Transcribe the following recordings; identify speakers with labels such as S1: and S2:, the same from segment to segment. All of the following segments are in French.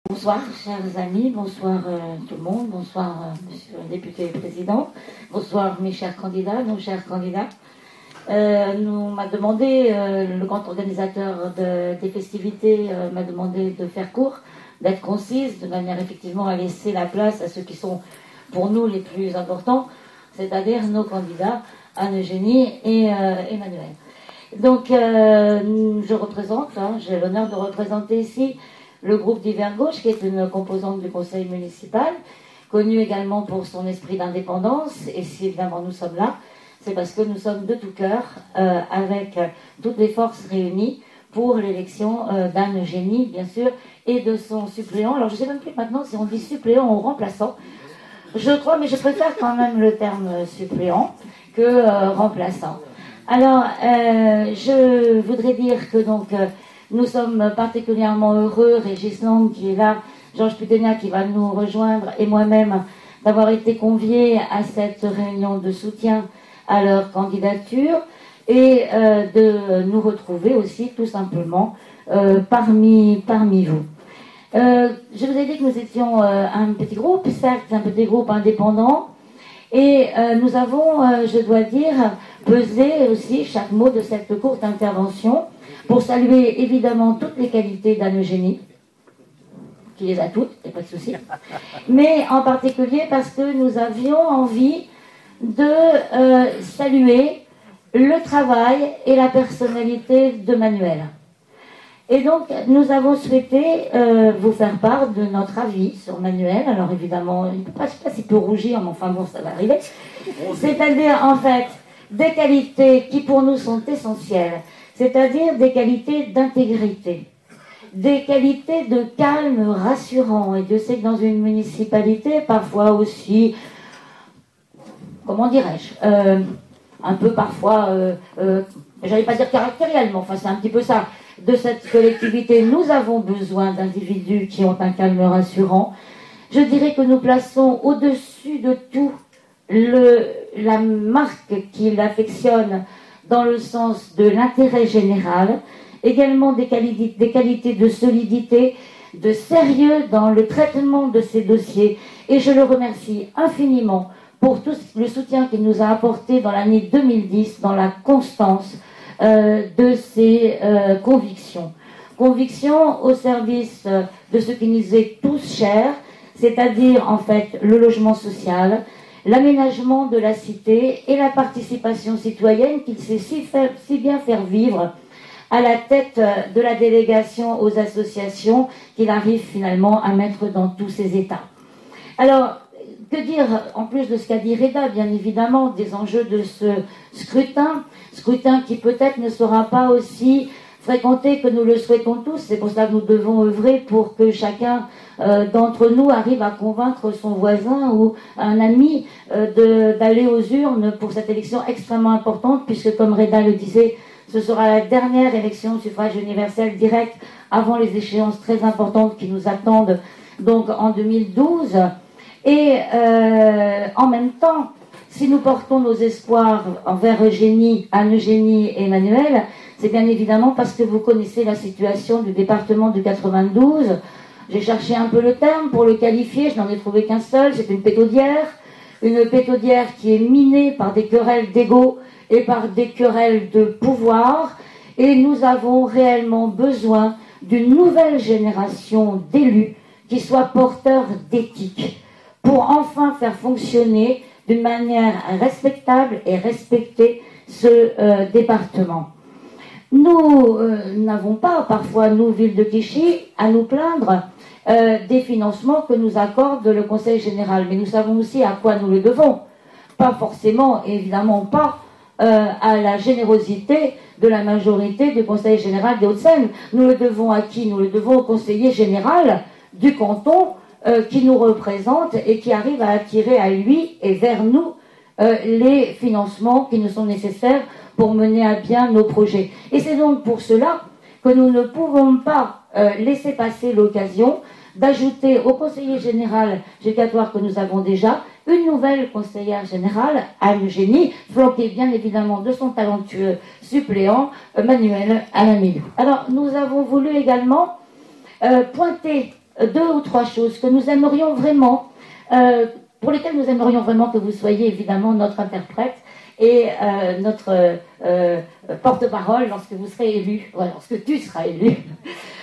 S1: Bonsoir, chers amis, bonsoir tout le monde, bonsoir monsieur le député et président, bonsoir mes chers candidats, nos chers candidats. Nous m'a demandé, le grand organisateur des festivités m'a demandé de faire court, d'être concise, de manière effectivement à laisser la place à ceux qui sont pour nous les plus importants, c'est-à-dire nos candidats, Anne-Eugénie et Emmanuel. Donc je représente, j'ai l'honneur de représenter ici le groupe d'Hiver Gauche, qui est une composante du conseil municipal, connu également pour son esprit d'indépendance. Et si évidemment nous sommes là, c'est parce que nous sommes de tout cœur, avec toutes les forces réunies pour l'élection d'Anne-Eugénie, bien sûr, et de son suppléant. Alors je ne sais même plus maintenant si on dit suppléant ou remplaçant. Je crois, mais je préfère quand même le terme suppléant que remplaçant. Alors, je voudrais dire que donc... nous sommes particulièrement heureux, Régis Lang qui est là, Georges Pudenia qui va nous rejoindre et moi-même d'avoir été conviés à cette réunion de soutien à leur candidature et de nous retrouver aussi tout simplement parmi vous. Je vous ai dit que nous étions un petit groupe, certes un petit groupe indépendant, et nous avons, je dois dire, pesé aussi chaque mot de cette courte intervention pour saluer évidemment toutes les qualités d'Anne-Eugénie, qui les a toutes, il n'y a pas de souci, mais en particulier parce que nous avions envie de saluer le travail et la personnalité de Manuel. Et donc, nous avons souhaité vous faire part de notre avis sur Manuel. Alors évidemment, je ne sais pas s'il peut rougir, mais enfin bon, ça va arriver. C'est-à-dire, en fait, des qualités qui pour nous sont essentielles, c'est-à-dire des qualités d'intégrité, des qualités de calme rassurant. Et Dieu sait que dans une municipalité, parfois aussi, comment dirais-je, un peu parfois, j'allais pas dire caractériel, mais enfin c'est un petit peu ça, de cette collectivité, nous avons besoin d'individus qui ont un calme rassurant. Je dirais que nous plaçons au-dessus de tout la marque qui l'affectionne dans le sens de l'intérêt général, également des qualités de solidité, de sérieux dans le traitement de ces dossiers. Et je le remercie infiniment pour tout le soutien qu'il nous a apporté dans l'année 2010, dans la constance de ses convictions. Convictions au service de ce qui nous est tous cher, c'est-à-dire en fait le logement social, l'aménagement de la cité et la participation citoyenne qu'il sait si bien faire vivre à la tête de la délégation aux associations qu'il arrive finalement à mettre dans tous ses états. Alors, que dire, en plus de ce qu'a dit Reda, bien évidemment, des enjeux de ce scrutin qui peut-être ne sera pas aussi fréquenté que nous le souhaitons tous. C'est pour cela que nous devons œuvrer pour que chacun d'entre nous arrive à convaincre son voisin ou un ami d'aller aux urnes pour cette élection extrêmement importante, puisque comme Reda le disait, ce sera la dernière élection au suffrage universel direct avant les échéances très importantes qui nous attendent donc en 2012. Et en même temps, si nous portons nos espoirs envers Anne-Eugénie et Emmanuel, c'est bien évidemment parce que vous connaissez la situation du département du 92. J'ai cherché un peu le terme pour le qualifier, je n'en ai trouvé qu'un seul, c'est une pétaudière qui est minée par des querelles d'ego et par des querelles de pouvoir, et nous avons réellement besoin d'une nouvelle génération d'élus qui soient porteurs d'éthique, pour enfin faire fonctionner d'une manière respectable et respecter ce département. Nous n'avons pas, parfois, nous, ville de Clichy, à nous plaindre des financements que nous accorde le Conseil général, mais nous savons aussi à quoi nous le devons. Pas forcément, évidemment pas, à la générosité de la majorité du Conseil général des Hauts-de-Seine. Nous le devons à qui? Nous le devons au conseiller général du canton, qui nous représente et qui arrive à attirer à lui et vers nous les financements qui nous sont nécessaires pour mener à bien nos projets. Et c'est donc pour cela que nous ne pouvons pas laisser passer l'occasion d'ajouter au conseiller général judicatoire que nous avons déjà une nouvelle conseillère générale, Anne-Eugénie, flanquée bien évidemment de son talentueux suppléant, Manuel Alamilou. Alors nous avons voulu également pointer deux ou trois choses que nous aimerions vraiment, pour lesquelles nous aimerions vraiment que vous soyez évidemment notre interprète et notre porte-parole lorsque vous serez élu, voilà, lorsque tu seras élu.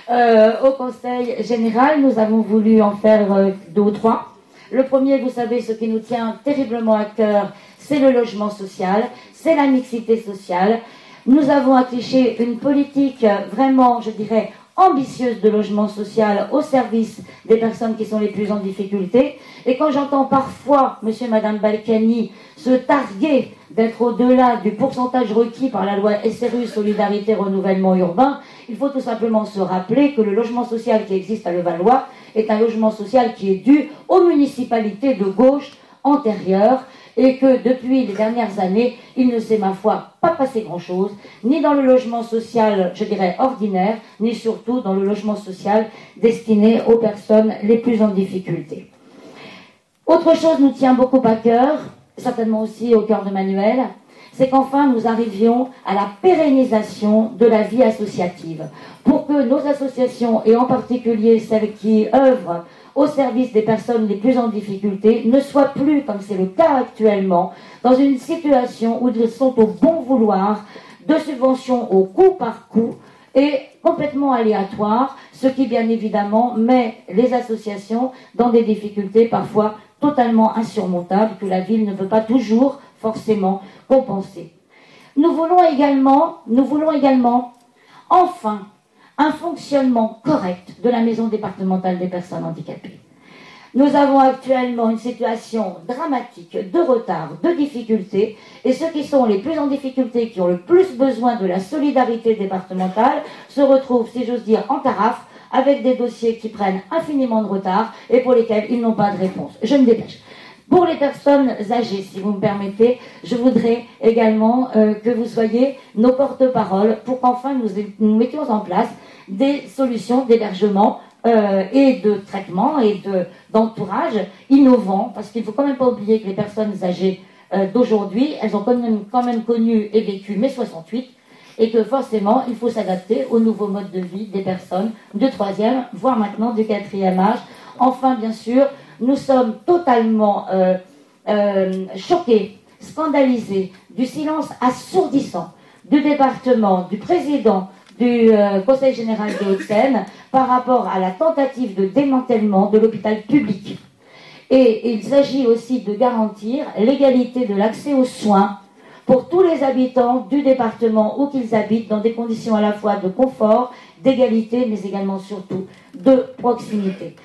S1: Au Conseil général, nous avons voulu en faire deux ou trois. Le premier, vous savez, ce qui nous tient terriblement à cœur, c'est le logement social, c'est la mixité sociale. Nous avons affiché une politique vraiment, je dirais, ambitieuse de logement social au service des personnes qui sont les plus en difficulté. Et quand j'entends parfois monsieur et madame Balkany se targuer d'être au-delà du pourcentage requis par la loi SRU, Solidarité Renouvellement Urbain, il faut tout simplement se rappeler que le logement social qui existe à Levallois est un logement social qui est dû aux municipalités de gauche antérieures et que depuis les dernières années, il ne s'est, ma foi, pas passé grand-chose, ni dans le logement social, je dirais, ordinaire, ni surtout dans le logement social destiné aux personnes les plus en difficulté. Autre chose nous tient beaucoup à cœur, certainement aussi au cœur de Manuel, c'est qu'enfin nous arrivions à la pérennisation de la vie associative, pour que nos associations, et en particulier celles qui œuvrent au service des personnes les plus en difficulté, ne soient plus, comme c'est le cas actuellement, dans une situation où ils sont au bon vouloir de subventions au coup par coup et complètement aléatoires, ce qui bien évidemment met les associations dans des difficultés parfois totalement insurmontables que la ville ne peut pas toujours forcément compenser. Nous voulons également, enfin, un fonctionnement correct de la maison départementale des personnes handicapées. Nous avons actuellement une situation dramatique de retard, de difficultés, et ceux qui sont les plus en difficulté, qui ont le plus besoin de la solidarité départementale, se retrouvent, si j'ose dire, en carafe, avec des dossiers qui prennent infiniment de retard et pour lesquels ils n'ont pas de réponse. Je me dépêche. Pour les personnes âgées, si vous me permettez, je voudrais également que vous soyez nos porte-paroles pour qu'enfin nous mettions en place des solutions d'hébergement et de traitement et d'entourage innovants, parce qu'il ne faut quand même pas oublier que les personnes âgées d'aujourd'hui, elles ont quand même connu et vécu mai 68, et que forcément, il faut s'adapter aux nouveaux modes de vie des personnes de 3e, voire maintenant du 4e âge. Enfin, bien sûr, nous sommes totalement choqués, scandalisés du silence assourdissant du département, du président du Conseil général des Hauts-de-Seine par rapport à la tentative de démantèlement de l'hôpital public. Et il s'agit aussi de garantir l'égalité de l'accès aux soins pour tous les habitants du département où qu'ils habitent dans des conditions à la fois de confort, d'égalité, mais également surtout de proximité.